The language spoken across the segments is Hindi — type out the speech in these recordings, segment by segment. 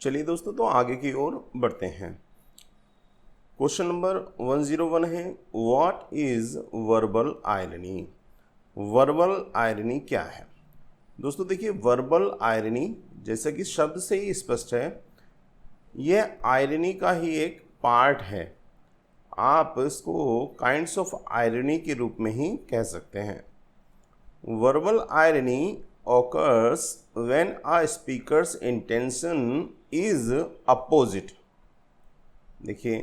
चलिए दोस्तों, तो आगे की ओर बढ़ते हैं। क्वेश्चन नंबर 101 है, what is verbal irony. Verbal irony क्या है? दोस्तों देखिए, वर्बल आयरनी जैसा कि शब्द से ही स्पष्ट है, यह आयरनी का ही एक पार्ट है। आप इसको काइंड्स ऑफ आयरनी के रूप में ही कह सकते हैं। Verbal irony occurs when a speaker's intention is opposite, देखिए,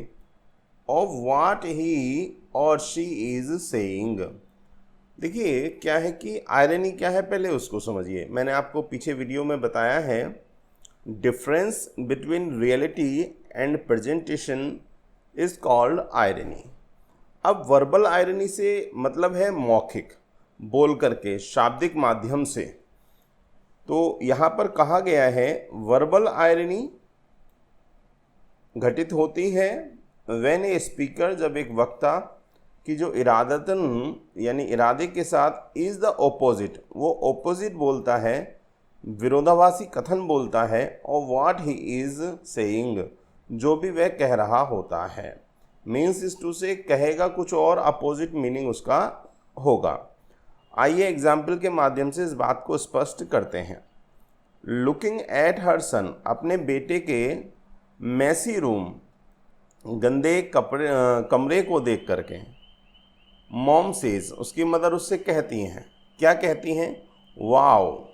of what he or she is saying। देखिए क्या है कि आयरनी क्या है, पहले उसको समझिए। मैंने आपको पीछे वीडियो में बताया है, difference between reality and presentation is called irony. अब वर्बल आयरनी से मतलब है मौखिक, बोल करके, शाब्दिक माध्यम से। तो यहाँ पर कहा गया है वर्बल आयरनी घटित होती है व्हेन ए स्पीकर, जब एक वक्ता की जो इरादतन यानी इरादे के साथ इज़ द ओपोजिट, वो ओपोजिट बोलता है, विरोधाभासी कथन बोलता है, और व्हाट ही इज़ सेइंग, जो भी वह कह रहा होता है। मीन्स इस टू से कहेगा कुछ और, अपोजिट मीनिंग उसका होगा। आइए एग्जाम्पल के माध्यम से इस बात को स्पष्ट करते हैं। लुकिंग एट हर सन, अपने बेटे के मैसी रूम, गंदे कमरे को देख करके, मॉम सेज, उसकी मदर उससे कहती हैं, क्या कहती हैं? Wow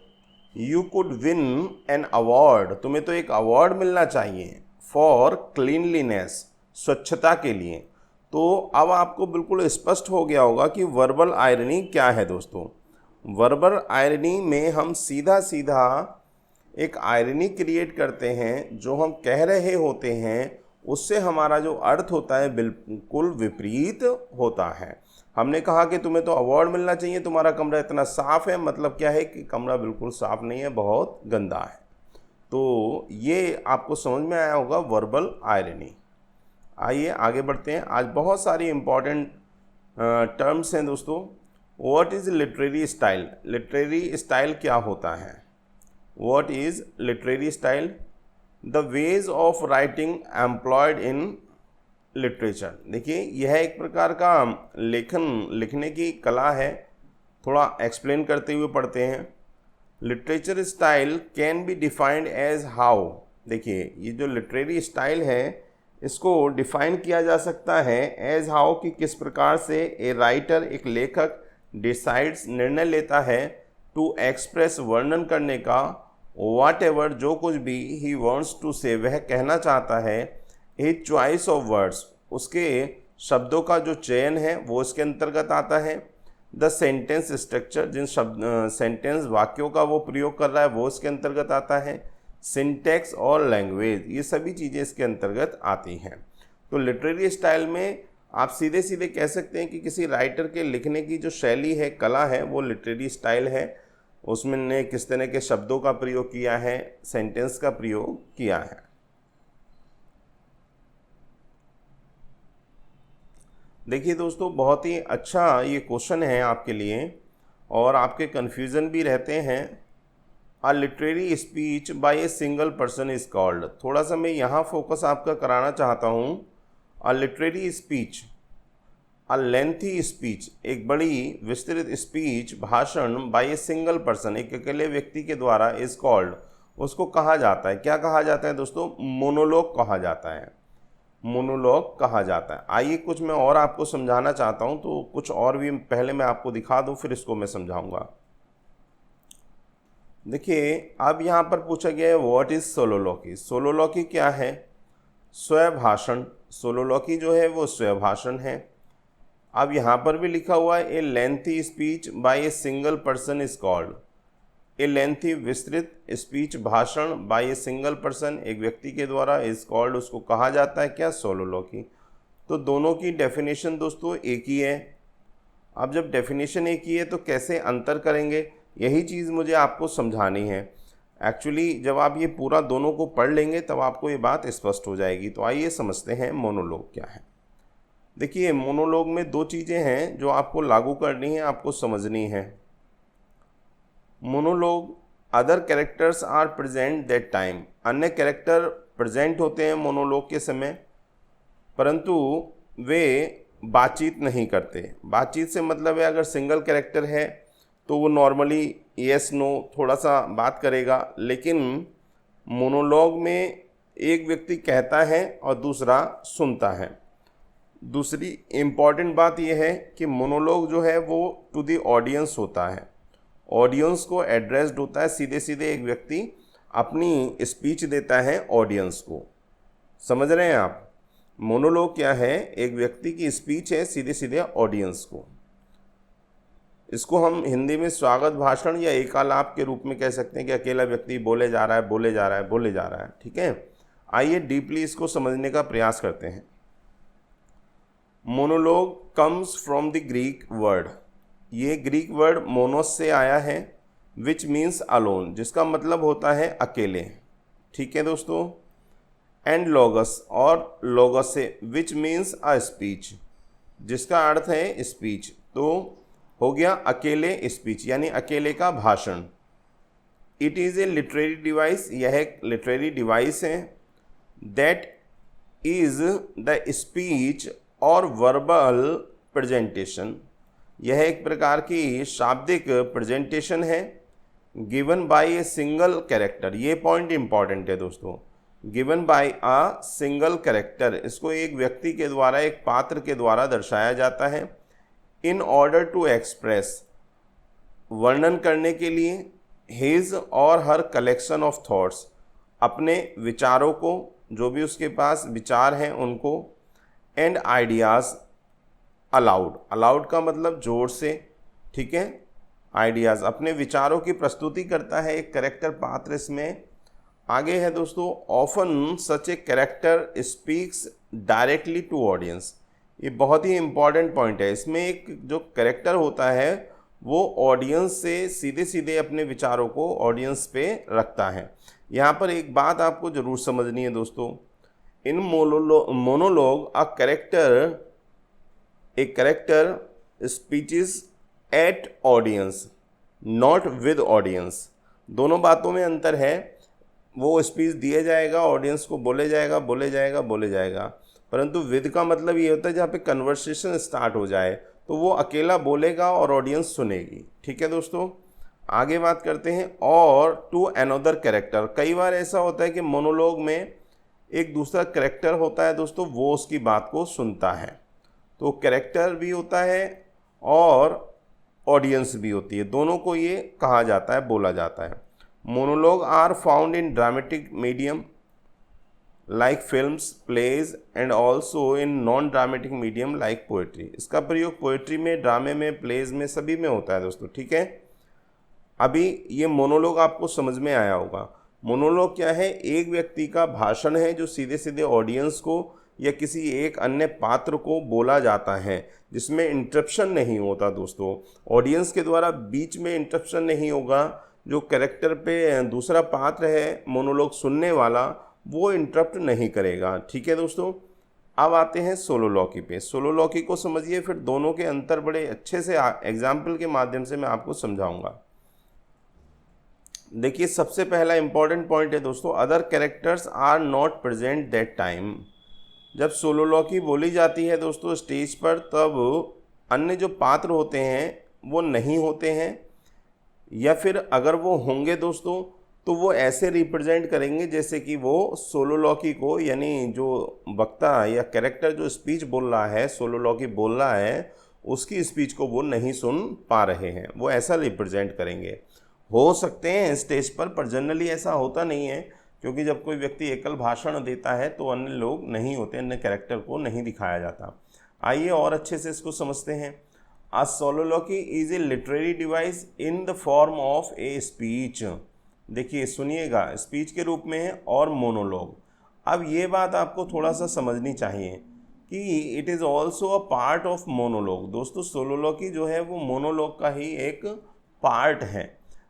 you could win an award, तुम्हें तो एक अवार्ड मिलना चाहिए, फॉर क्लीनलीनेस, स्वच्छता के लिए। तो अब आपको बिल्कुल स्पष्ट हो गया होगा कि वर्बल आयरनी क्या है दोस्तों। वर्बल आयरनी में हम सीधा सीधा एक आयरनी क्रिएट करते हैं, जो हम कह रहे होते हैं उससे हमारा जो अर्थ होता है बिल्कुल विपरीत होता है। हमने कहा कि तुम्हें तो अवार्ड मिलना चाहिए, तुम्हारा कमरा इतना साफ़ है, मतलब क्या है कि कमरा बिल्कुल साफ़ नहीं है, बहुत गंदा है। तो ये आपको समझ में आया होगा वर्बल आयरनी। आइए आगे बढ़ते हैं। आज बहुत सारी इम्पॉर्टेंट टर्म्स हैं दोस्तों। What is literary style, literary style क्या होता है? What is literary style? The ways of writing employed in literature. देखिए यह एक प्रकार का लिखने की कला है। थोड़ा एक्सप्लेन करते हुए पढ़ते हैं। Literature style can be defined as how, देखिए ये जो लिटरेरी स्टाइल है इसको डिफाइन किया जा सकता है एज हाउ, कि किस प्रकार से ए राइटर, एक लेखक, डिसाइड्स, निर्णय लेता है, टू एक्सप्रेस, वर्णन करने का, वाट एवर, जो कुछ भी, ही वॉन्ट्स टू से, वह कहना चाहता है, ए चॉइस ऑफ वर्ड्स, उसके शब्दों का जो चयन है वो इसके अंतर्गत आता है। द सेंटेंस स्ट्रक्चर, जिन सेंटेंस वाक्यों का वो प्रयोग कर रहा है वो इसके अंतर्गत आता है। सिंटैक्स और लैंग्वेज, ये सभी चीज़ें इसके अंतर्गत आती हैं। तो लिटरेरी स्टाइल में आप सीधे सीधे कह सकते हैं कि किसी राइटर के लिखने की जो शैली है, कला है, वो लिटरेरी स्टाइल है। उसमें ने किस तरह के शब्दों का प्रयोग किया है, सेंटेंस का प्रयोग किया है। देखिए दोस्तों, बहुत ही अच्छा ये क्वेश्चन है आपके लिए, और आपके कन्फ्यूज़न भी रहते हैं। A literary speech by a single person is called, थोड़ा सा मैं यहाँ फोकस आपका कराना चाहता हूँ। A literary speech, a lengthy speech, एक बड़ी विस्तृत स्पीच, भाषण, बाय ए सिंगल पर्सन, एक अकेले व्यक्ति के द्वारा, इज कॉल्ड, उसको कहा जाता है, क्या कहा जाता है दोस्तों? मोनोलॉग कहा जाता है, मोनोलॉग कहा जाता है। आइए कुछ मैं और आपको समझाना चाहता हूँ, तो कुछ और भी पहले मैं आपको दिखा दूँ, फिर इसको मैं समझाऊँगा। देखिए अब यहाँ पर पूछा गया है व्हाट इज़ सोलोलॉकी। सोलोलॉकी क्या है? स्वभाषण। सोलोलॉकी जो है वो स्वभाषण है। अब यहाँ पर भी लिखा हुआ है a lengthy speech by a single person is called, a lengthy, विस्तृत, स्पीच, भाषण, बाय ए सिंगल पर्सन, एक व्यक्ति के द्वारा, इज कॉल्ड, उसको कहा जाता है क्या? सोलोलॉकी। तो दोनों की डेफिनेशन दोस्तों एक ही है। अब जब डेफिनेशन एक ही है तो कैसे अंतर करेंगे, यही चीज़ मुझे आपको समझानी है। एक्चुअली जब आप ये पूरा दोनों को पढ़ लेंगे तब आपको ये बात स्पष्ट हो जाएगी। तो आइए समझते हैं मोनोलॉग क्या है। देखिए मोनोलॉग में दो चीज़ें हैं जो आपको लागू करनी है, आपको समझनी है। Monologue other characters are present that time, अन्य कैरेक्टर प्रेजेंट होते हैं मोनोलॉग के समय, परंतु वे बातचीत नहीं करते। बातचीत से मतलब है अगर सिंगल कैरेक्टर है तो वो नॉर्मली यस नो थोड़ा सा बात करेगा, लेकिन मोनोलॉग में एक व्यक्ति कहता है और दूसरा सुनता है। दूसरी इम्पॉर्टेंट बात यह है कि मोनोलॉग जो है वो टू द ऑडियंस होता है, ऑडियंस को एड्रेस्ड होता है, सीधे सीधे एक व्यक्ति अपनी स्पीच देता है ऑडियंस को। समझ रहे हैं आप? मोनोलॉग क्या है? एक व्यक्ति की स्पीच है सीधे सीधे ऑडियंस को। इसको हम हिंदी में स्वागत भाषण या एकालाप के रूप में कह सकते हैं कि अकेला व्यक्ति बोले जा रहा है, बोले जा रहा है, बोले जा रहा है। ठीक है, आइए डीपली इसको समझने का प्रयास करते हैं। Monologue comes from the Greek word, ये ग्रीक वर्ड मोनोस से आया है, विच मीन्स अलोन, जिसका मतलब होता है अकेले। ठीक है दोस्तों, एंड लोगस, और लोगस से विच मीन्स अ स्पीच, जिसका अर्थ है स्पीच। तो हो गया अकेले स्पीच यानी अकेले का भाषण। It is a literary device, यह एक लिटरेरी डिवाइस है। दैट इज़ द स्पीच और वर्बल प्रेजेंटेशन, यह एक प्रकार की शाब्दिक प्रेजेंटेशन है। Given by a single character, ये पॉइंट इंपॉर्टेंट है दोस्तों। Given by a single character, इसको एक व्यक्ति के द्वारा, एक पात्र के द्वारा दर्शाया जाता है। इन ऑर्डर टू एक्सप्रेस, वर्णन करने के लिए, हिज और हर कलेक्शन ऑफ थॉट्स, अपने विचारों को, जो भी उसके पास विचार हैं उनको, एंड आइडियाज़ अलाउड, अलाउड का मतलब जोर से। ठीक है, आइडियाज़, अपने विचारों की प्रस्तुति करता है एक कैरेक्टर पात्र इसमें। आगे है दोस्तों, often such a character speaks directly to audience, ये बहुत ही इम्पॉर्टेंट पॉइंट है। इसमें एक जो कैरेक्टर होता है वो ऑडियंस से सीधे सीधे अपने विचारों को ऑडियंस पे रखता है। यहाँ पर एक बात आपको ज़रूर समझनी है दोस्तों, in monologue a character speeches at audience not with audience, दोनों बातों में अंतर है। वो स्पीच दिया जाएगा, ऑडियंस को बोले जाएगा, बोले जाएगा, बोले जाएगा, परंतु विद का मतलब ये होता है जहाँ पे कन्वर्सेशन स्टार्ट हो जाए तो वो अकेला बोलेगा और ऑडियंस सुनेगी। ठीक है दोस्तों, आगे बात करते हैं। और टू अनदर कैरेक्टर, कई बार ऐसा होता है कि मोनोलॉग में एक दूसरा कैरेक्टर होता है दोस्तों, वो उसकी बात को सुनता है। तो कैरेक्टर भी होता है और ऑडियंस भी होती है, दोनों को ये कहा जाता है, बोला जाता है। Monologue are found in dramatic medium like films, plays and also in non dramatic medium like poetry, इसका प्रयोग पोएट्री में, ड्रामे में, प्लेज में, सभी में होता है दोस्तों। ठीक है, अभी ये मोनोलॉग आपको समझ में आया होगा। मोनोलॉग क्या है? एक व्यक्ति का भाषण है जो सीधे सीधे ऑडियंस को या किसी एक अन्य पात्र को बोला जाता है, जिसमें इंटरप्शन नहीं होता दोस्तों, ऑडियंस के द्वारा बीच में इंटरप्शन नहीं होगा। जो कैरेक्टर पे दूसरा पात्र है मोनोलॉग सुनने वाला, वो इंटरप्ट नहीं करेगा। ठीक है दोस्तों, अब आते हैं सोलोलॉकी पे। सोलोलॉकी को समझिए, फिर दोनों के अंतर बड़े अच्छे से एग्जाम्पल के माध्यम से मैं आपको समझाऊंगा। देखिए, सबसे पहला इंपॉर्टेंट पॉइंट है दोस्तों, other characters are not present that time. जब सोलोलॉकी बोली जाती है दोस्तों स्टेज पर, तब अन्य जो पात्र होते हैं वो नहीं होते हैं, या फिर अगर वो होंगे दोस्तों तो वो ऐसे रिप्रेजेंट करेंगे जैसे कि वो सोलोलॉकी को, यानी जो वक्ता या कैरेक्टर जो स्पीच बोल रहा है, सोलोलॉकी बोल रहा है, उसकी स्पीच को वो नहीं सुन पा रहे हैं, वो ऐसा रिप्रेजेंट करेंगे। हो सकते हैं स्टेज पर जनरली ऐसा होता नहीं है, क्योंकि जब कोई व्यक्ति एकल भाषण देता है तो अन्य लोग नहीं होते, अन्य कैरेक्टर को नहीं दिखाया जाता। आइए और अच्छे से इसको समझते हैं। A soliloquy is a literary device in the form of a speech, देखिए सुनिएगा, स्पीच के रूप में है, और मोनोलॉग। अब ये बात आपको थोड़ा सा समझनी चाहिए कि it is also a part of monologue. दोस्तों सोलोलॉकी जो है वो मोनोलॉग का ही एक पार्ट है।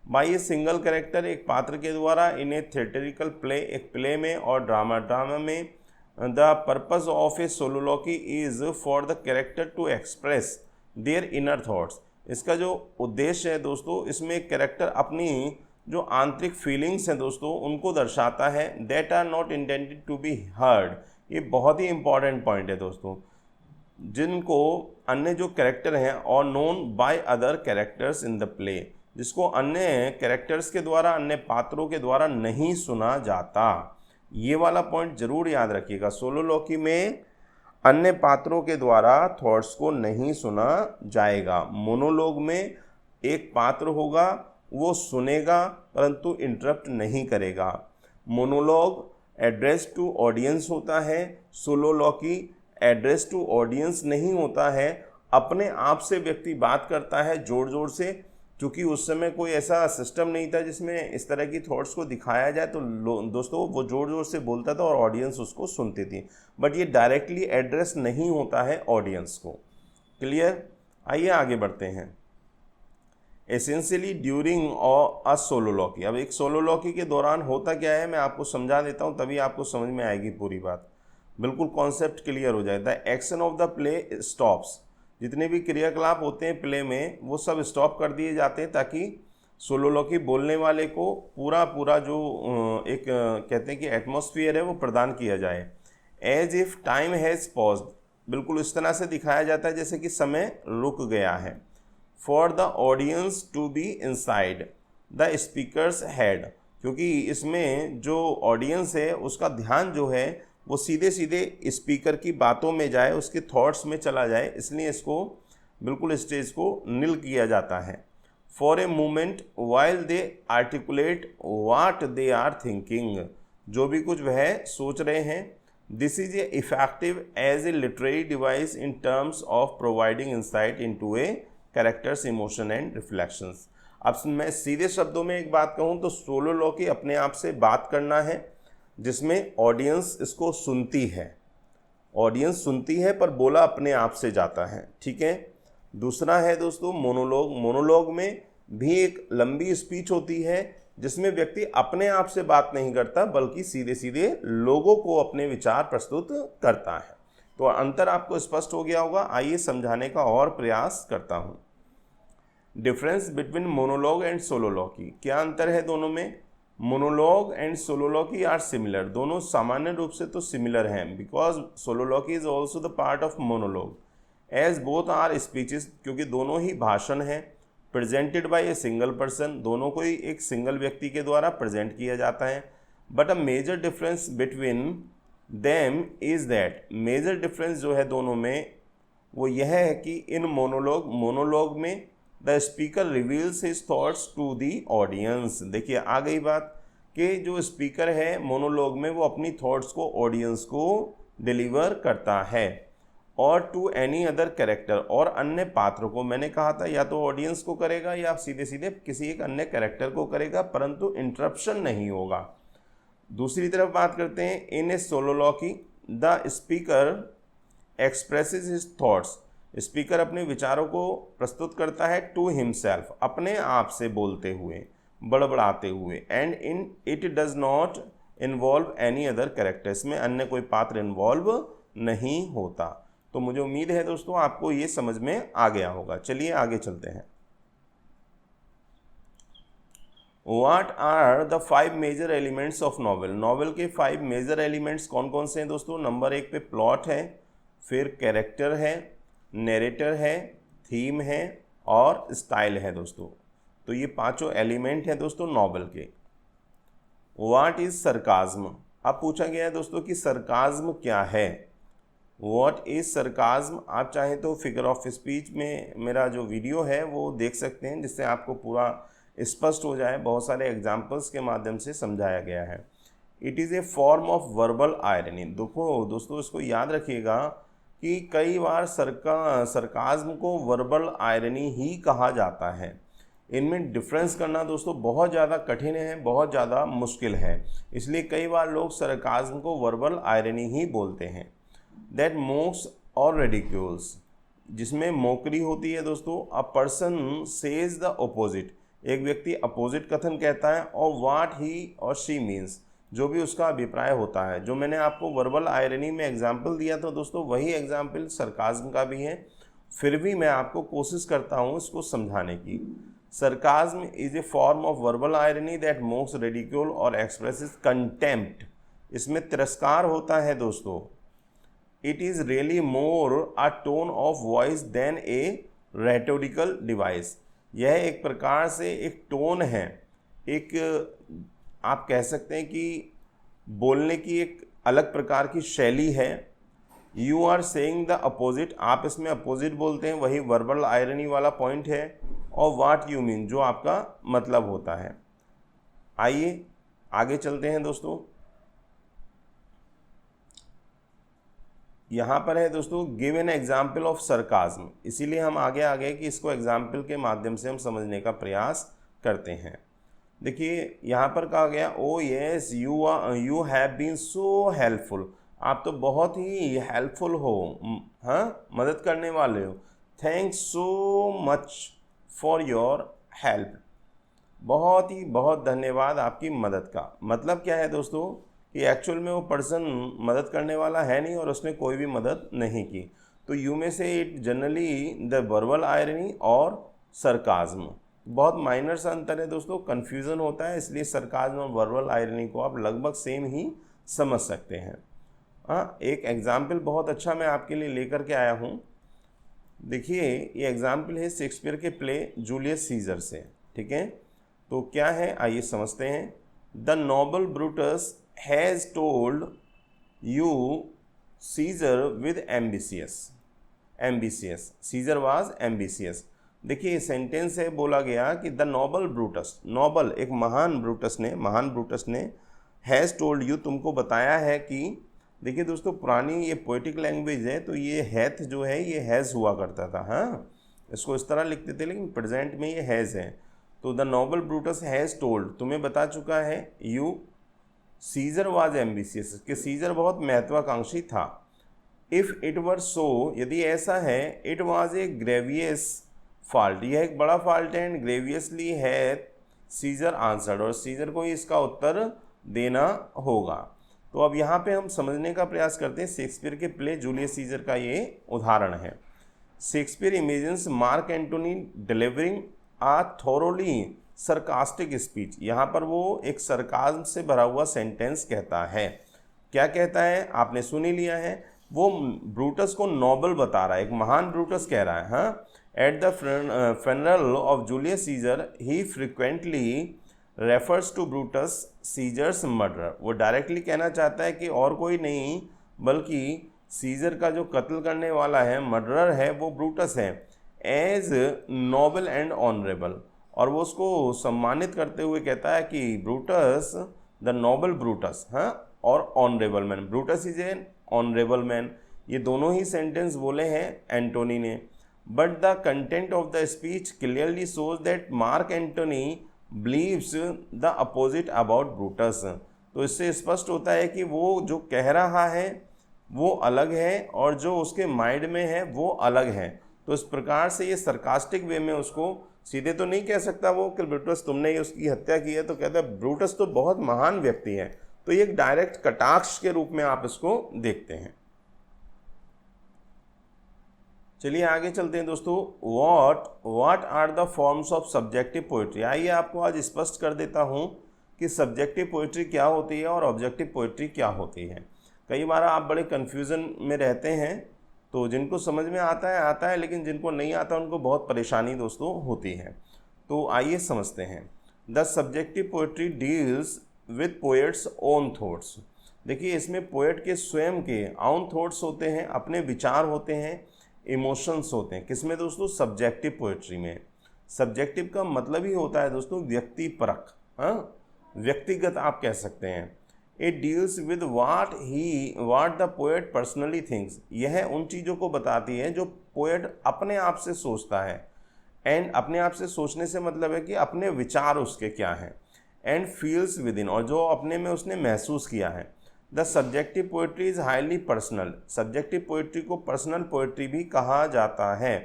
बाय ए सिंगल कैरेक्टर, एक पात्र के द्वारा, इन ए थिएटरिकल प्ले, एक प्ले में, और ड्रामा में। The purpose of a soliloquy is for the character to express their inner thoughts, इसका जो उद्देश्य है दोस्तों, इसमें कैरेक्टर अपनी जो आंतरिक फीलिंग्स हैं दोस्तों उनको दर्शाता है, that are not intended to be heard. ये बहुत ही इंपॉर्टेंट पॉइंट है दोस्तों, जिनको अन्य जो कैरेक्टर हैं और known by other characters in the play, जिसको अन्य कैरेक्टर्स के द्वारा, अन्य पात्रों के द्वारा नहीं सुना जाता। ये वाला पॉइंट जरूर याद रखिएगा, सोलोलॉकी में अन्य पात्रों के द्वारा थॉट्स को नहीं सुना जाएगा। मोनोलॉग में एक पात्र होगा, वो सुनेगा परंतु इंटरप्ट नहीं करेगा। मोनोलॉग एड्रेस टू ऑडियंस होता है, सोलोलॉकी एड्रेस टू ऑडियंस नहीं होता है। अपने आप से व्यक्ति बात करता है जोर जोर से, क्योंकि उस समय कोई ऐसा सिस्टम नहीं था जिसमें इस तरह की थॉट्स को दिखाया जाए, तो दोस्तों वो जोर जोर से बोलता था और ऑडियंस उसको सुनती थी, बट ये डायरेक्टली एड्रेस नहीं होता है ऑडियंस को। क्लियर? आइए आगे बढ़ते हैं। एसेंशियली ड्यूरिंग अ सोलोलॉकी, अब एक सोलोलॉकी के दौरान होता क्या है मैं आपको समझा देता हूँ, तभी आपको समझ में आएगी पूरी बात, बिल्कुल कॉन्सेप्ट क्लियर हो जाए। The action of the play stops, जितने भी क्रियाकलाप होते हैं प्ले में वो सब स्टॉप कर दिए जाते हैं, ताकि सोलोलॉकी बोलने वाले को पूरा जो एक कहते हैं कि एटमॉस्फेयर है वो प्रदान किया जाए। As if time has paused, बिल्कुल इस तरह से दिखाया जाता है जैसे कि समय रुक गया है। For the audience to be inside the speaker's head, क्योंकि इसमें जो ऑडियंस है उसका ध्यान जो है वो सीधे सीधे स्पीकर की बातों में जाए, उसके थॉट्स में चला जाए, इसलिए इसको बिल्कुल स्टेज को नील किया जाता है। For a moment while they articulate what they are thinking, जो भी कुछ वह सोच रहे हैं। This is a effective as a literary device in terms of providing insight into a character's emotion and reflections. अब मैं सीधे शब्दों में एक बात कहूँ तो सोलोलॉकी अपने आप से बात करना है, जिसमें ऑडियंस इसको सुनती है, ऑडियंस सुनती है पर बोला अपने आप से जाता है। ठीक है। दूसरा है दोस्तों मोनोलॉग। मोनोलॉग में भी एक लंबी स्पीच होती है जिसमें व्यक्ति अपने आप से बात नहीं करता बल्कि सीधे सीधे लोगों को अपने विचार प्रस्तुत करता है। तो अंतर आपको स्पष्ट हो गया होगा। आइए समझाने का और प्रयास करता हूँ। Difference between monologue and soliloquy, क्या अंतर है दोनों में? Monologue and soliloquy are similar, दोनों सामान्य रूप से तो सिमिलर हैं, because soliloquy is also the part of monologue as both are speeches, क्योंकि दोनों ही भाषण हैं। Presented by a single person, दोनों को ही एक सिंगल व्यक्ति के द्वारा प्रेजेंट किया जाता है। But a major difference between them is that, major difference जो है दोनों में वो यह है कि इन मोनोलॉग में the speaker reveals his thoughts to the audience. देखिए आ गई बात कि जो स्पीकर है मोनोलॉग में वो अपनी थॉट्स को ऑडियंस को डिलीवर करता है, और टू एनी अदर कैरेक्टर, और अन्य पात्र को, मैंने कहा था या तो ऑडियंस को करेगा या सीधे सीधे किसी एक अन्य कैरेक्टर को करेगा, परंतु इंटरप्शन नहीं होगा। दूसरी तरफ बात करते हैं, in a soliloquy the speaker expresses his thoughts, speaker अपने विचारों को प्रस्तुत करता है टू हिमसेल्फ, अपने आप से बोलते हुए, बड़बड़ाते हुए, and in it does not involve any other character, इसमें अन्य कोई पात्र इन्वॉल्व नहीं होता। तो मुझे उम्मीद है दोस्तों आपको ये समझ में आ गया होगा। चलिए आगे चलते हैं। What are the 5 major elements of novel? Novel के 5 मेजर एलिमेंट्स कौन कौन से हैं दोस्तों? नंबर 1 पे प्लॉट है, फिर कैरेक्टर है, नरेटर है, थीम है और स्टाइल है दोस्तों। तो ये पांचों एलिमेंट हैं दोस्तों नॉवल के। What is sarcasm? अब पूछा गया है दोस्तों कि सरकाज्म क्या है। What is sarcasm? आप चाहें तो फिगर ऑफ स्पीच में मेरा जो वीडियो है वो देख सकते हैं, जिससे आपको पूरा स्पष्ट हो जाए। बहुत सारे एग्जाम्पल्स के माध्यम से समझाया गया है। It is a form of verbal irony. देखो दोस्तों इसको याद रखिएगा कि कई बार सरकाज्म को वर्बल आयरनी ही कहा जाता है। इनमें डिफरेंस करना दोस्तों बहुत ज़्यादा कठिन है, बहुत ज़्यादा मुश्किल है, इसलिए कई बार लोग सरकाज्म को वर्बल आयरनी ही बोलते हैं। दैट मोक्स और रेडिक्यूल्स, जिसमें मोकरी होती है दोस्तों। A person says the opposite, एक व्यक्ति अपोजिट कथन कहता है, और व्हाट ही और शी मीन्स, जो भी उसका अभिप्राय होता है। जो मैंने आपको वर्बल आयरनी में एग्जाम्पल दिया था दोस्तों, वही एग्जाम्पल सरकाज्म का भी है, फिर भी मैं आपको कोशिश करता हूँ इसको समझाने की। Sarcasm is a form of verbal irony that mocks ridicule और एक्सप्रेसेस कंटेम्प्ट। इसमें तिरस्कार होता है दोस्तों। It is really more a tone of voice than a rhetorical device. यह एक प्रकार से एक टोन है, एक आप कह सकते हैं कि बोलने की एक अलग प्रकार की शैली है। You are saying the opposite, आप इसमें अपोजिट बोलते हैं, वही वर्बल आयरनी वाला पॉइंट है। और व्हाट यू मीन, जो आपका मतलब होता है। आइए आगे चलते हैं दोस्तों। यहाँ पर है दोस्तों गिव एन एग्जाम्पल ऑफ सरकाज्म, इसीलिए हम आगे आ गए कि इसको एग्जाम्पल के माध्यम से हम समझने का प्रयास करते हैं। देखिए यहाँ पर कहा गया, oh yes you have been so helpful, आप तो बहुत ही हेल्पफुल हो, हाँ मदद करने वाले हो। Thanks so much for your help, बहुत धन्यवाद आपकी मदद का। मतलब क्या है दोस्तों कि एक्चुअल में वो पर्सन मदद करने वाला है नहीं और उसने कोई भी मदद नहीं की। तो यू में से it generally the verbal irony और सरकाज्म, बहुत माइनर सा अंतर है दोस्तों, कन्फ्यूज़न होता है, इसलिए सरकाज्म और वर्बल आयरनी को आप लगभग सेम ही समझ सकते हैं। हाँ, एक एग्जाम्पल बहुत अच्छा मैं आपके लिए लेकर के आया हूँ। देखिए ये एग्जाम्पल है शेक्सपियर के प्ले जूलियस सीजर से, ठीक है। तो क्या है आइए समझते हैं। The noble Brutus has told you Caesar with ambitious, Caesar was ambitious. देखिए सेंटेंस है, बोला गया कि द नोबल ब्रूटस, नोबल एक महान ब्रूटस ने हैज़ टोल्ड यू, तुमको बताया है कि, देखिए दोस्तों पुरानी ये पोएटिक लैंग्वेज है तो ये हैथ जो है ये हैज़ हुआ करता था, हाँ इसको इस तरह लिखते थे, लेकिन प्रेजेंट में ये हैज़ है। तो the noble Brutus has told, तुम्हें बता चुका है, यू सीजर वाज एम्बिशियस, कि सीजर बहुत महत्वाकांक्षी था। इफ़ इट वर सो, यदि ऐसा है, इट वाज ए ग्रेवियस फॉल्ट, यह एक बड़ा फॉल्ट है। एंड ग्रेवियसली है सीजर आंसर्ड, और सीजर को ही इसका उत्तर देना होगा। तो अब यहाँ पे हम समझने का प्रयास करते हैं। शेक्सपियर के प्ले जूलियस सीजर का ये उदाहरण है। Shakespeare imagines Mark Antony delivering a thoroughly sarcastic speech, यहाँ पर वो एक सरकाज्म से भरा हुआ सेंटेंस कहता है। क्या कहता है आपने सुन ही लिया है, वो ब्रूटस को नोबल बता रहा है, एक महान ब्रूटस कह रहा है। हाँ, at the funeral of Julius Caesar he frequently refers to Brutus Caesar's murder, वो डायरेक्टली कहना चाहता है कि और कोई नहीं बल्कि सीजर का जो कत्ल करने वाला है, मर्डरर है, वो ब्रूटस है, एज नोबल एंड ऑनरेबल, और वो उसको सम्मानित करते हुए कहता है कि ब्रूटस द नोबल ब्रूटस, हाँ, और honourable man, Brutus is an honourable man. ये दोनों ही सेंटेंस बोले हैं एंटोनी ने। But the content of the speech clearly shows that Mark Antony believes the opposite about Brutus, तो इससे स्पष्ट होता है कि वो जो कह रहा है वो अलग है और जो उसके माइंड में है वो अलग है। तो इस प्रकार से ये सरकास्टिक वे में उसको सीधे तो नहीं कह सकता वो कि ब्रूटस तुमने उसकी हत्या की है, तो कहता है ब्रूटस तो बहुत महान व्यक्ति है। तो ये एक डायरेक्ट कटाक्ष के रूप में आप इसको देखते हैं। चलिए आगे चलते हैं दोस्तों। What are the forms of subjective poetry, आइए आपको आज स्पष्ट कर देता हूँ कि सब्जेक्टिव पोइट्री क्या होती है और ऑब्जेक्टिव पोइट्री क्या होती है। कई बार आप बड़े कन्फ्यूज़न में रहते हैं, तो जिनको समझ में आता है, लेकिन जिनको नहीं आता उनको बहुत परेशानी दोस्तों होती है। तो आइए समझते हैं। The subjective poetry deals with poets own thoughts. देखिए इसमें पोएट के स्वयं के ओन थॉट्स होते हैं, अपने विचार होते हैं, इमोशंस होते हैं। किसमें दोस्तों? सब्जेक्टिव पोएट्री में। सब्जेक्टिव का मतलब ही होता है दोस्तों व्यक्ति परक, हाँ, व्यक्तिगत आप कह सकते हैं। It deals with what the poet personally thinks, यह उन चीज़ों को बताती है जो पोएट अपने आप से सोचता है। एंड अपने आप से सोचने से मतलब है कि अपने विचार उसके क्या हैं। एंड फील्स विद इन, और जो अपने में उसने महसूस किया है। The subjective poetry is highly personal, subjective poetry को पर्सनल पोएट्री भी कहा जाता है।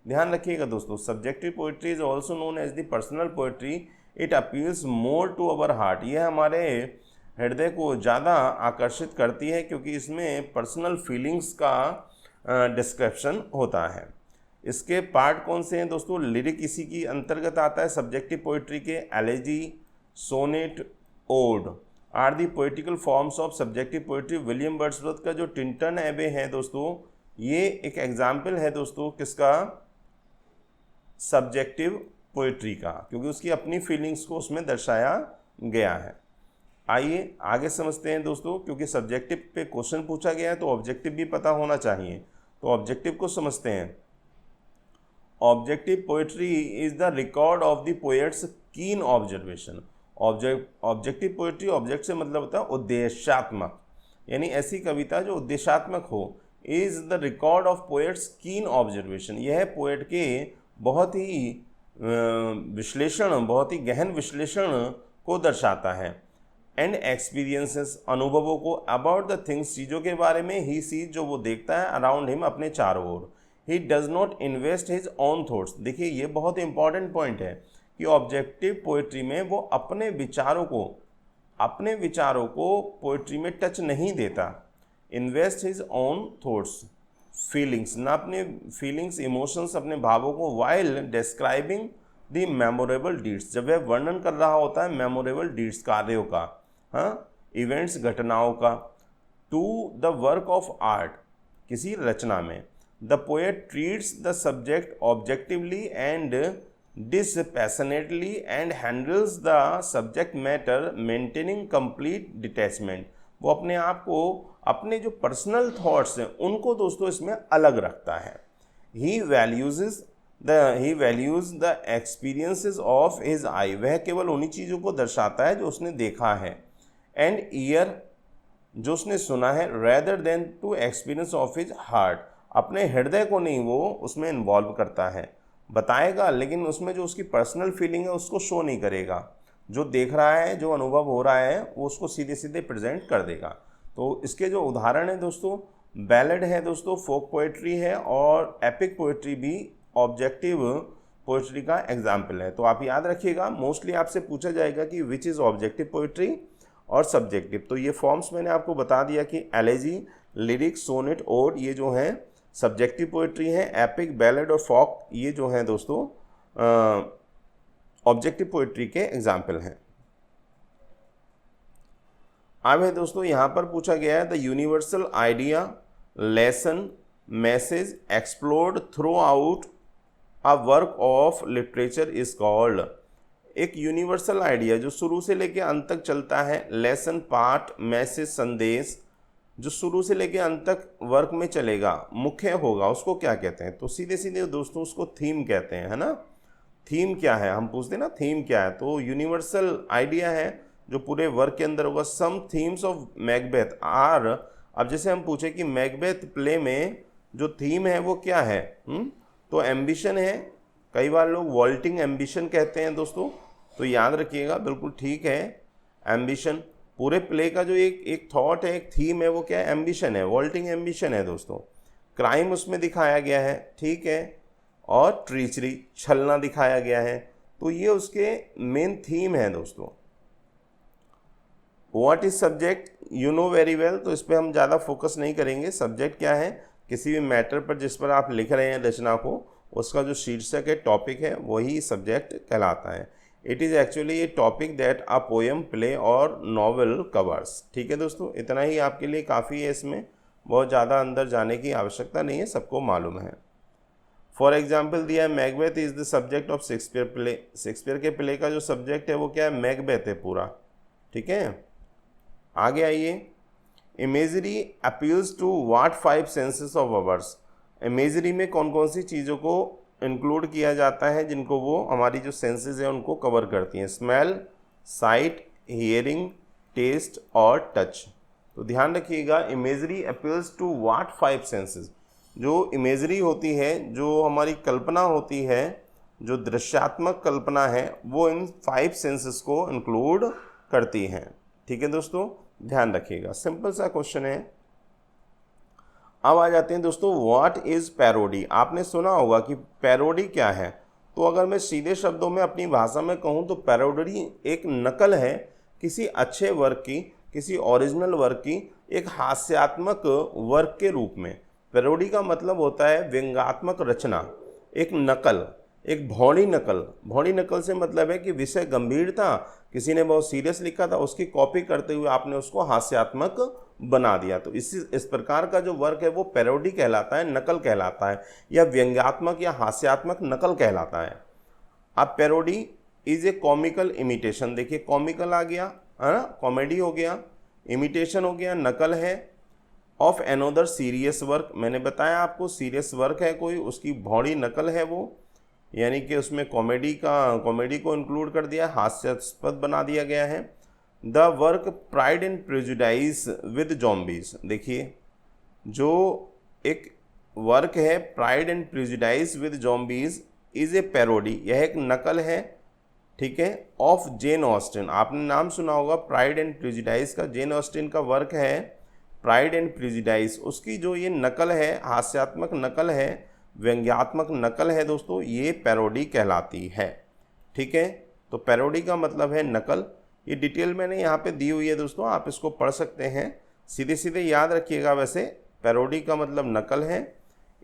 ध्यान रखिएगा दोस्तों, subjective poetry is also known as the personal poetry. It appeals more to our heart, यह हमारे हृदय को ज़्यादा आकर्षित करती है क्योंकि इसमें पर्सनल फीलिंग्स का डिस्क्रिप्शन होता है। इसके पार्ट कौन से हैं दोस्तों? लिरिक इसी की अंतर्गत आता है सब्जेक्टिव पोइट्री के। Elegy, sonnet, ode are the poetical forms of subjective poetry. William Wordsworth का जो टिंटन एबे है दोस्तों, ये एक एग्जाम्पल है दोस्तों किसका? सब्जेक्टिव पोइट्री का, क्योंकि उसकी अपनी फीलिंग्स को उसमें दर्शाया गया है। आइए आगे समझते हैं दोस्तों, क्योंकि सब्जेक्टिव पे क्वेश्चन पूछा गया है तो ऑब्जेक्टिव भी पता होना चाहिए। तो ऑब्जेक्टिव को समझते हैं। Objective poetry is the record of the poets कीन ऑब्जर्वेशन। ऑब्जेक्टिव पोइट्री, ऑब्जेक्ट से मतलब होता है उद्देश्यात्मक, यानी ऐसी कविता जो उद्देश्यात्मक हो। Is the record of poets कीन ऑब्जर्वेशन, यह है पोएट के बहुत ही विश्लेषण, बहुत ही गहन विश्लेषण को दर्शाता है। एंड एक्सपीरियंसेस, अनुभवों को। अबाउट द थिंग्स, चीज़ों के बारे में। ही सीज, जो वो देखता है। अराउंड हिम, अपने चारों ओर। He does not invest his own thoughts. देखिए ये बहुत इंपॉर्टेंट पॉइंट है कि ऑब्जेक्टिव पोइट्री में वो अपने विचारों को पोइट्री में टच नहीं देता। Invest his own thoughts, feelings, ना अपने फीलिंग्स, इमोशंस, अपने भावों को। While describing the memorable deeds, जब वह वर्णन कर रहा होता है मेमोरेबल डीड्स, कार्यों का, हाँ, इवेंट्स, घटनाओं का। To the work of art, किसी रचना में। The poet treats the subject objectively and dispassionately and handles the subject matter maintaining complete detachment. वो अपने आप को, अपने जो पर्सनल थॉट्स हैं उनको दोस्तों इसमें अलग रखता है। He values the experiences of his eye, वह केवल उन्हीं चीज़ों को दर्शाता है जो उसने देखा है। एंड ईयर, जो उसने सुना है। Rather than to experience of his heart, अपने हृदय को नहीं वो उसमें इन्वॉल्व करता है। बताएगा लेकिन उसमें जो उसकी पर्सनल फीलिंग है उसको शो नहीं करेगा। जो देख रहा है, जो अनुभव हो रहा है, वो उसको सीधे सीधे प्रेजेंट कर देगा। तो इसके जो उदाहरण है दोस्तों, बैलेड है दोस्तों, फोक पोएट्री है, और एपिक पोएट्री भी ऑब्जेक्टिव पोएट्री का एग्जाम्पल है। तो आप याद रखिएगा, मोस्टली आपसे पूछा जाएगा कि विच इज़ ऑब्जेक्टिव पोएट्री और सब्जेक्टिव। तो ये फॉर्म्स मैंने आपको बता दिया कि एलेजी, लिरिक्स, सोनेट, ओड, ये जो हैं सब्जेक्टिव पोएट्री है। एपिक, बैलेड और फोक ये जो हैं दोस्तों ऑब्जेक्टिव पोएट्री के एग्जाम्पल हैं। अब है दोस्तों यहाँ पर पूछा गया है the universal idea, lesson, message explored through out a work of literature is called. एक यूनिवर्सल आइडिया जो शुरू से लेकर अंत तक चलता है, लेसन, पाठ, मैसेज, संदेश, जो शुरू से लेकर अंत तक वर्क में चलेगा, मुख्य होगा, उसको क्या कहते हैं? तो सीधे सीधे दोस्तों उसको थीम कहते हैं, है ना। थीम क्या है, हम पूछते हैं ना थीम क्या है, तो यूनिवर्सल आइडिया है जो पूरे वर्क के अंदर होगा। सम थीम्स ऑफ मैकबेथ आर, अब जैसे हम पूछे कि मैकबेथ प्ले में जो थीम है वो क्या है, तो एम्बिशन है। कई बार लोग वॉल्टिंग एम्बिशन कहते हैं दोस्तों, तो याद रखिएगा, बिल्कुल ठीक है, एम्बिशन। पूरे प्ले का जो एक थॉट है, एक थीम है, वो क्या है? एम्बिशन है, वॉल्टिंग एम्बिशन है दोस्तों। क्राइम उसमें दिखाया गया है, ठीक है, और ट्रीचरी, छलना दिखाया गया है, तो ये उसके मेन थीम है दोस्तों। What is subject, you know very well, तो इस पर हम ज़्यादा फोकस नहीं करेंगे। सब्जेक्ट क्या है? किसी भी मैटर पर जिस पर आप लिख रहे हैं रचना को, उसका जो शीर्षक है, टॉपिक है, वही सब्जेक्ट कहलाता है। It is actually A topic that a poem, play और नॉवल कवर्स। ठीक है दोस्तों, इतना ही आपके लिए काफ़ी है, इसमें बहुत ज़्यादा अंदर जाने की आवश्यकता नहीं है, सबको मालूम है। फॉर एग्जाम्पल दिया है, Macbeth is the subject of Shakespeare play. Shakespeare के प्ले का जो सब्जेक्ट है वो क्या है? मैकबेथ है पूरा, ठीक है। आगे आइए, imagery appeals to what 5 senses of ours. Imagery में कौन कौन सी चीज़ों को इंक्लूड किया जाता है जिनको वो हमारी जो सेंसेस हैं उनको कवर करती हैं? स्मेल, साइट, हियरिंग, टेस्ट और टच। तो ध्यान रखिएगा, imagery appeals to what 5 senses. जो इमेजरी होती है, जो हमारी कल्पना होती है, जो दृश्यात्मक कल्पना है, वो इन 5 सेंसेस को इंक्लूड करती हैं। ठीक है दोस्तों, ध्यान रखिएगा, सिंपल सा क्वेश्चन है। अब आ जाते हैं दोस्तों, व्हाट इज़ पैरोडी। आपने सुना होगा कि पैरोडी क्या है, तो अगर मैं सीधे शब्दों में अपनी भाषा में कहूँ तो पैरोडी एक नकल है किसी अच्छे वर्क की, किसी ओरिजिनल वर्क की, एक हास्यात्मक वर्क के रूप में। पैरोडी का मतलब होता है व्यंग्यात्मक रचना, एक नकल, एक भौड़ी नकल। भौड़ी नकल से मतलब है कि विषय गंभीर था, किसी ने बहुत सीरियस लिखा था, उसकी कॉपी करते हुए आपने उसको हास्यात्मक बना दिया। तो इस प्रकार का जो वर्क है वो पैरोडी कहलाता है, नकल कहलाता है, या व्यंग्यात्मक या हास्यात्मक नकल कहलाता है। अब parody is a comical imitation, देखिए कॉमिकल आ गया है ना, कॉमेडी हो गया, इमिटेशन हो गया, नकल है, ऑफ एनोदर सीरियस वर्क। मैंने बताया आपको सीरियस वर्क है कोई, उसकी भौड़ी नकल है वो, यानी कि उसमें कॉमेडी को इंक्लूड कर दिया, हास्यास्पद बना दिया गया है। The work pride and prejudice with zombies, देखिए जो एक वर्क है pride and prejudice with zombies is a parody, यह एक नकल है, ठीक है, ऑफ जेन ऑस्टिन। आपने नाम सुना होगा प्राइड एंड प्रेजुडाइज का, जेन ऑस्टिन का वर्क है प्राइड एंड प्रेजुडाइज, उसकी जो ये नकल है, हास्यात्मक नकल है, व्यंग्यात्मक नकल है दोस्तों, ये पैरोडी कहलाती है। ठीक है, तो पैरोडी का मतलब है नकल। ये डिटेल मैंने यहाँ पे दी हुई है दोस्तों, आप इसको पढ़ सकते हैं, सीधे सीधे याद रखिएगा। वैसे पैरोडी का मतलब नकल है,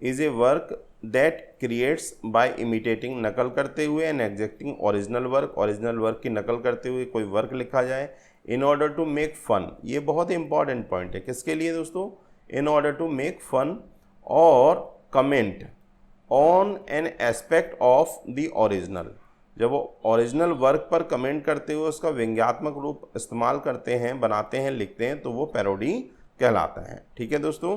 is a work that creates by imitating, नकल करते हुए, and exacting original work, original work की नकल करते हुए कोई वर्क लिखा जाए, in order to make fun. ये बहुत इंपॉर्टेंट पॉइंट है, किसके लिए दोस्तों? In order to make fun और comment on an aspect of the original. जब वो ओरिजिनल वर्क पर कमेंट करते हुए उसका व्यंग्यात्मक रूप इस्तेमाल करते हैं, बनाते हैं, लिखते हैं, तो वो पैरोडी कहलाता है। ठीक है दोस्तों,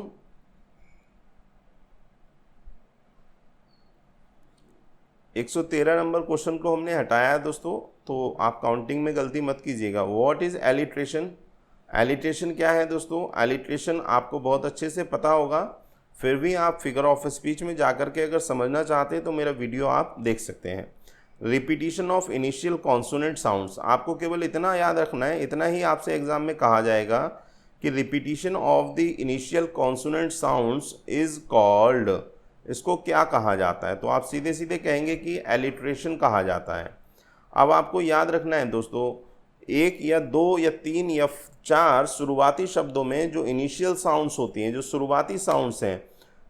113 नंबर क्वेश्चन को हमने हटाया है दोस्तों, तो आप काउंटिंग में गलती मत कीजिएगा। What is alliteration? एलिट्रेशन क्या है दोस्तों? एलिट्रेशन आपको बहुत अच्छे से पता होगा, फिर भी आप फिगर ऑफ स्पीच में जाकर के अगर समझना चाहते हैं तो मेरा वीडियो आप देख सकते हैं। Repetition of initial consonant sounds, आपको केवल इतना याद रखना है, इतना ही आपसे एग्जाम में कहा जाएगा कि repetition of the initial consonant sounds is called, इसको क्या कहा जाता है? तो आप सीधे सीधे कहेंगे कि एलिट्रेशन कहा जाता है। अब आपको याद रखना है दोस्तों, एक या दो या तीन या चार शुरुआती शब्दों में जो इनिशियल साउंड्स होती हैं, जो शुरुआती साउंड्स हैं,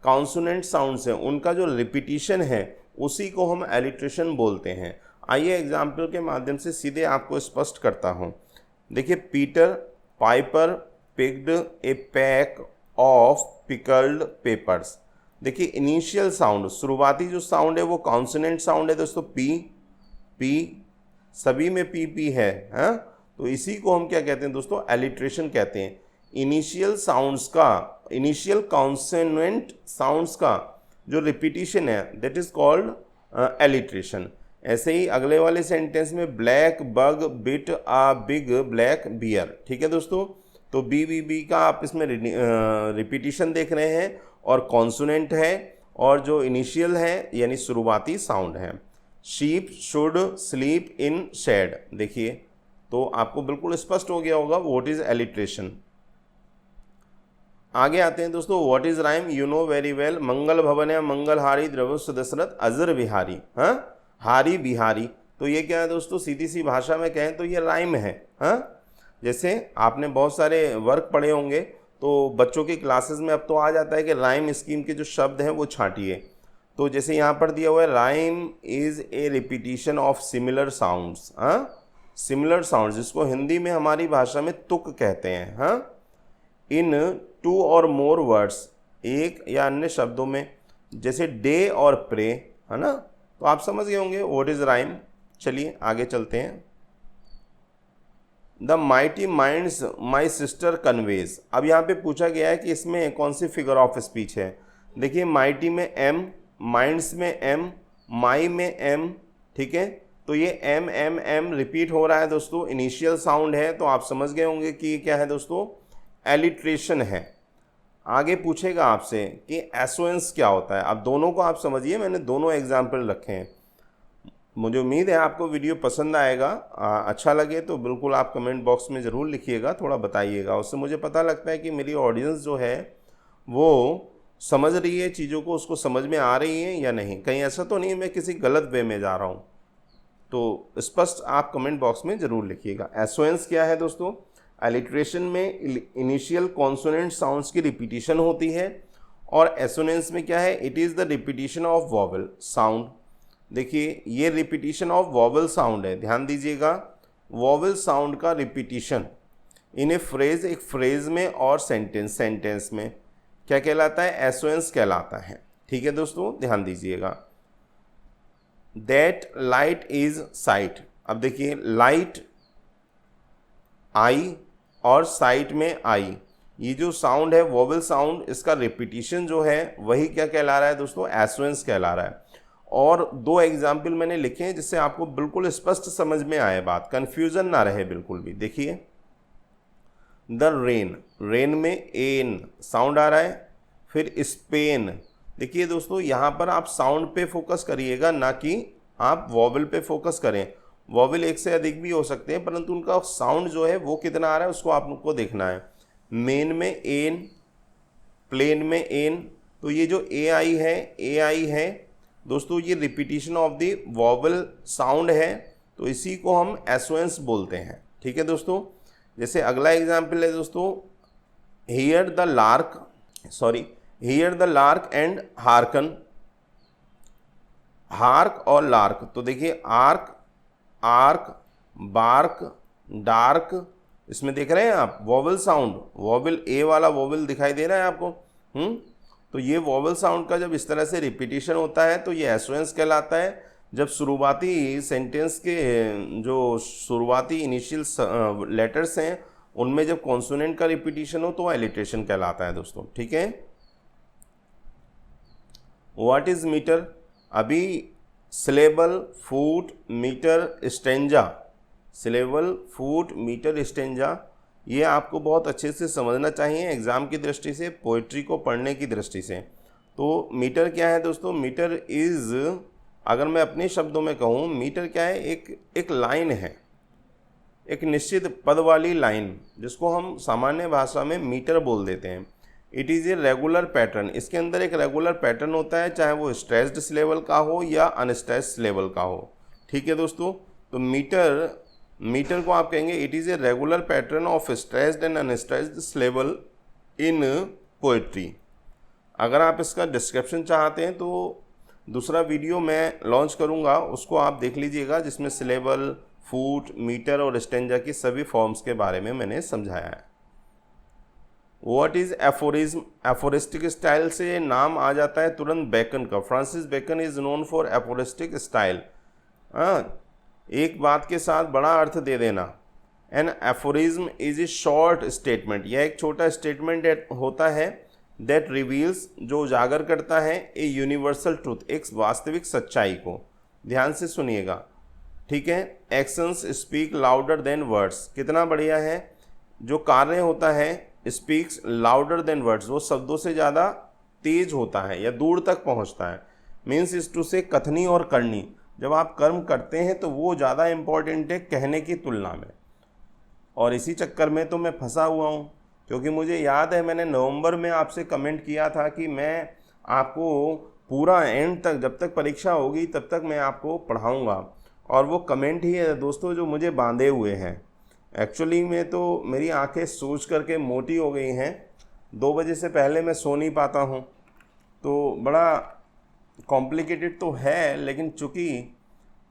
कॉन्सोनेंट साउंड्स हैं, उनका जो रिपीटिशन है उसी को हम एलिट्रेशन बोलते हैं। आइए एग्जाम्पल के माध्यम से सीधे आपको स्पष्ट करता हूँ। देखिए, Peter Piper picked A pack of pickled papers. देखिए इनिशियल साउंड, शुरुआती जो साउंड है वो कॉन्सोनेंट साउंड है दोस्तों, पी, सभी में पी है, हाँ? तो इसी को हम क्या कहते हैं दोस्तों? एलिट्रेशन कहते हैं। इनिशियल साउंड्स का, इनिशियल कॉन्सोनेंट साउंड्स का जो रिपीटिशन है दैट इज कॉल्ड एलिट्रेशन। ऐसे ही अगले वाले सेंटेंस में black bug bit a big black bear. ठीक है दोस्तों, तो बी का आप इसमें रिपीटिशन देख रहे हैं, और कॉन्सोनेंट है, और जो इनिशियल है यानी शुरुआती साउंड है। Sheep should sleep in shade, देखिए तो आपको बिल्कुल स्पष्ट हो गया होगा व्हाट इज एलिट्रेशन। आगे आते हैं दोस्तों, what is rhyme? You know very well, मंगल भवन है, मंगलहारी, द्रवस दशरथ, अजर बिहारी, हाँ, हारी बिहारी। तो ये क्या है दोस्तों? सीधी सी भाषा में कहें तो ये राइम है, हाँ। जैसे आपने बहुत सारे वर्क पढ़े होंगे, तो बच्चों की क्लासेस में अब तो आ जाता है कि राइम स्कीम के जो शब्द हैं वो छांटिए। तो जैसे यहाँ पर दिया हुआ है, rhyme is a repetition of similar sounds, हाँ, सिमिलर साउंड्स, जिसको हिंदी में हमारी भाषा में तुक कहते हैं, हाँ, इन टू और मोर वर्ड्स, एक या अन्य शब्दों में, जैसे डे और प्रे, है ना। तो आप समझ गए होंगे व्हाट इज राइम। चलिए आगे चलते हैं। The mighty minds my sister conveys. अब यहाँ पे पूछा गया है कि इसमें कौन सी फिगर ऑफ स्पीच है। देखिए माइटी में एम, माइंड्स में एम, माई में एम, ठीक है, तो ये एम एम एम रिपीट हो रहा है दोस्तों, इनिशियल साउंड है, तो आप समझ गए होंगे कि ये क्या है दोस्तों? एलिट्रेशन है। आगे पूछेगा आपसे कि एसोनेंस क्या होता है। अब दोनों को आप समझिए, मैंने दोनों एग्जाम्पल रखे हैं। मुझे उम्मीद है आपको वीडियो पसंद आएगा। अच्छा लगे तो बिल्कुल आप कमेंट बॉक्स में ज़रूर लिखिएगा, थोड़ा बताइएगा, उससे मुझे पता लगता है कि मेरी ऑडियंस जो है वो समझ रही है चीज़ों को, उसको समझ में आ रही है या नहीं, कहीं ऐसा तो नहीं मैं किसी गलत वे में जा रहा हूँ। तो स्पष्ट आप कमेंट बॉक्स में ज़रूर लिखिएगा। एसोनेंस क्या है दोस्तों? एलिट्रेशन में इनिशियल कॉन्सोनेंट साउंड्स की रिपीटिशन होती है, और एसोनेंस में क्या है, it is the repetition of vowel sound. देखिए ये रिपीटिशन ऑफ वॉवल साउंड है, ध्यान दीजिएगा, वॉवल साउंड का रिपीटिशन इन ए फ्रेज, एक फ्रेज में और सेंटेंस में क्या कहलाता है, एसोनेंस कहलाता है। ठीक है दोस्तों, ध्यान दीजिएगा। दैट लाइट इज साइट, अब देखिए लाइट आई और साइट में आई, ये जो साउंड है वोवेल साउंड, इसका रिपीटिशन जो है वही क्या कहला रहा है दोस्तों, एसोनेंस कहला रहा है। और दो एग्जाम्पल मैंने लिखे हैं जिससे आपको बिल्कुल स्पष्ट समझ में आए, बात कंफ्यूजन ना रहे बिल्कुल भी। देखिए द रेन, रेन में एन साउंड आ रहा है, फिर स्पेन। देखिए दोस्तों यहाँ पर आप साउंड पे फोकस करिएगा, ना कि आप वॉवल पे फोकस करें। वॉवल एक से अधिक भी हो सकते हैं, परंतु उनका साउंड जो है वो कितना आ रहा है उसको आपको देखना है। मेन में एन, प्लेन में एन, तो ये जो ए आई है दोस्तों, ये repetition of the vowel sound है, तो इसी को हम एसोनेंस बोलते हैं। ठीक है दोस्तों, जैसे अगला एग्जाम्पल है दोस्तों, hear the lark and harken, hark और लार्क, तो देखिए आर्क, बार्क, डार्क, इसमें देख रहे हैं आप वॉवल साउंड, वॉवल ए वाला वॉवल दिखाई दे रहा है आपको। तो ये वॉवल साउंड का जब इस तरह से रिपीटिशन होता है तो ये एसोनेंस कहलाता है। जब शुरुआती सेंटेंस के जो शुरुआती इनिशियल लेटर्स हैं उनमें जब कॉन्सोनेंट का रिपीटिशन हो तो एलिट्रेशन कहलाता है दोस्तों। ठीक है, व्हाट इज मीटर, अभी syllable, foot, metre, stanza, syllable, foot, metre, stanza, ये आपको बहुत अच्छे से समझना चाहिए एग्ज़ाम की दृष्टि से, पोइट्री को पढ़ने की दृष्टि से। तो मीटर क्या है दोस्तों, मीटर इज़, अगर मैं अपने शब्दों में कहूँ, मीटर क्या है, एक लाइन है, एक निश्चित पद वाली लाइन, जिसको हम सामान्य भाषा में मीटर बोल देते हैं। It is a regular pattern, इसके अंदर एक रेगुलर पैटर्न होता है, चाहे वो स्ट्रेस्ड सिलेबल का हो या अनस्ट्रेस्ड सिलेबल का हो। ठीक है दोस्तों, तो मीटर को आप कहेंगे it is a regular pattern of stressed and unstressed syllable in poetry. अगर आप इसका डिस्क्रिप्शन चाहते हैं तो दूसरा वीडियो मैं लॉन्च करूंगा, उसको आप देख लीजिएगा, जिसमें सिलेबल, फुट, मीटर और स्टेंजा की सभी फॉर्म्स के बारे में मैंने समझाया है। What is aphorism, aphoristic style से नाम आ जाता है तुरंत बेकन का। Francis Bacon is known for aphoristic style. एक बात के साथ बड़ा अर्थ दे देना। An aphorism is a short statement, यह एक छोटा स्टेटमेंट होता है दैट रिवील्स, जो उजागर करता है, ए यूनिवर्सल ट्रूथ, एक वास्तविक सच्चाई को। ध्यान से सुनिएगा, ठीक है। Actions speak louder than words, कितना बढ़िया है। जो कार्य होता है स्पीक्स लाउडर देन वर्ड्स, वो शब्दों से ज़्यादा तेज होता है या दूर तक पहुंचता है। मीन्स इज टू से कथनी और करनी, जब आप कर्म करते हैं तो वो ज़्यादा इम्पॉर्टेंट है कहने की तुलना में। और इसी चक्कर में तो मैं फंसा हुआ हूँ, क्योंकि मुझे याद है मैंने नवंबर में आपसे कमेंट किया था कि मैं आपको पूरा एंड तक, जब तक परीक्षा होगी तब तक मैं आपको पढ़ाऊँगा, और वो कमेंट ही है दोस्तों जो मुझे बांधे हुए हैं। एक्चुअली में तो मेरी आंखें सोच करके मोटी हो गई हैं, 2 बजे से पहले मैं सो नहीं पाता हूँ, तो बड़ा कॉम्प्लिकेटेड तो है, लेकिन चूँकि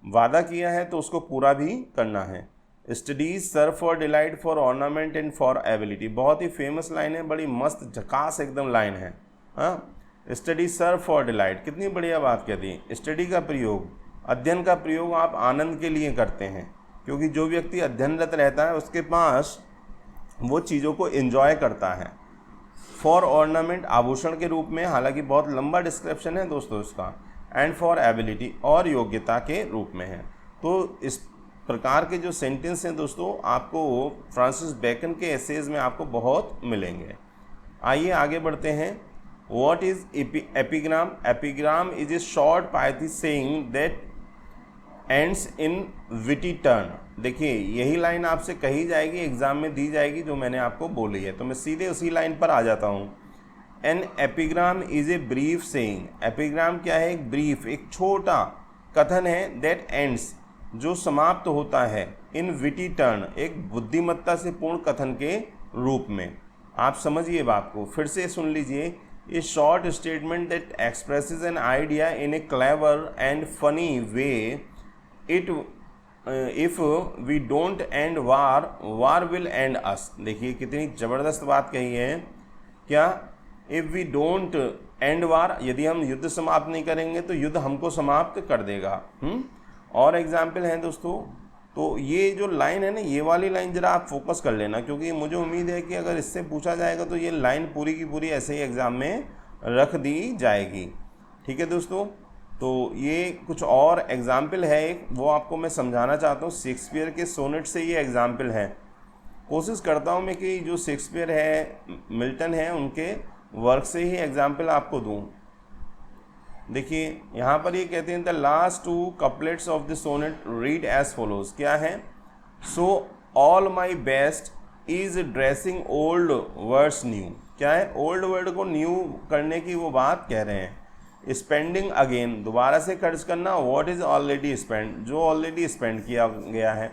वादा किया है तो उसको पूरा भी करना है। Studies serve for delight, for ornament and for ability, बहुत ही फेमस लाइन है, बड़ी मस्त झकास एकदम लाइन है। हाँ, स्टडी सर्व फॉर डिलाइट, कितनी बढ़िया बात कहती है। स्टडी का प्रयोग, अध्ययन का प्रयोग आप आनंद के लिए करते हैं, क्योंकि जो व्यक्ति अध्ययनरत रहता है उसके पास वो चीज़ों को एंजॉय करता है। फॉर ऑर्नामेंट, आभूषण के रूप में, हालांकि बहुत लंबा डिस्क्रिप्शन है दोस्तों इसका। एंड फॉर एबिलिटी, और योग्यता के रूप में है। तो इस प्रकार के जो सेंटेंस हैं दोस्तों आपको फ्रांसिस बेकन के एसेज में आपको बहुत मिलेंगे। आइए आगे बढ़ते हैं। What is epigram, epigram is a short pithy saying that ends in witty turn. देखिए यही लाइन आपसे कही जाएगी, एग्जाम में दी जाएगी, जो मैंने आपको बोली है, तो मैं सीधे उसी लाइन पर आ जाता हूँ। An epigram is a brief saying, epigram क्या है, एक ब्रीफ, एक छोटा कथन है, दैट एंड्स, जो समाप्त होता है, इन विटी टर्न, एक बुद्धिमत्ता से पूर्ण कथन के रूप में। आप समझिए बात को, फिर से सुन लीजिए। A short statement that expresses an idea in a clever and funny way. It if we don't end war, war will end us. देखिए कितनी ज़बरदस्त बात कही है. क्या? If we don't end war, यदि हम युद्ध समाप्त नहीं करेंगे तो युद्ध हमको समाप्त कर देगा. और एग्जाम्पल हैं दोस्तों. तो ये जो लाइन है ना, ये वाली लाइन ज़रा आप फोकस कर लेना, क्योंकि मुझे उम्मीद है कि अगर इससे पूछा जाएगा तो ये लाइन पूरी की पूरी ऐसे ही एग्ज़ाम में रख दी जाएगी. ठीक है दोस्तों. तो ये कुछ और एग्जाम्पल है, एक वो आपको मैं समझाना चाहता हूँ. शेक्सपियर के सोनेट से ये एग्जाम्पल है. कोशिश करता हूँ मैं कि जो शेक्सपियर है, मिल्टन है, उनके वर्क से ही एग्जाम्पल आपको दूँ. देखिए यहाँ पर ये कहते हैं the last 2 couplets of the sonnet read as follows. क्या है? So all my best is dressing old words new. क्या है? ओल्ड वर्ड को न्यू करने की वो बात कह रहे हैं. स्पेंडिंग अगेन, दोबारा से खर्च करना. वॉट इज़ ऑलरेडी स्पेंड, जो ऑलरेडी स्पेंड किया गया है.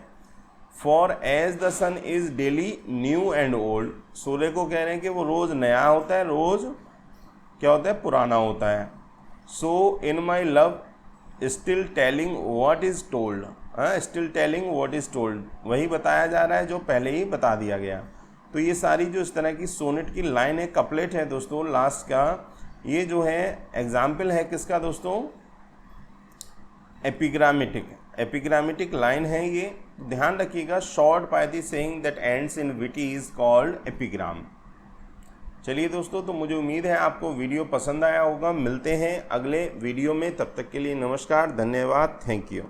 For as the sun is daily new and old. सूर्य को कह रहे हैं कि वो रोज़ नया होता है, रोज़ क्या होता है? पुराना होता है. So in my love still telling what is told. Still telling what is told, वही बताया जा रहा है जो पहले ही बता दिया गया. तो ये सारी जो इस तरह की सोनेट की लाइन है, कपलेट है दोस्तों लास्ट का, ये जो है एग्जाम्पल है किसका दोस्तों? एपिग्रामेटिक लाइन है ये. ध्यान रखिएगा, short pithy saying that ends in witty is called epigram. चलिए दोस्तों, तो मुझे उम्मीद है आपको वीडियो पसंद आया होगा. मिलते हैं अगले वीडियो में, तब तक के लिए नमस्कार, धन्यवाद, थैंक यू.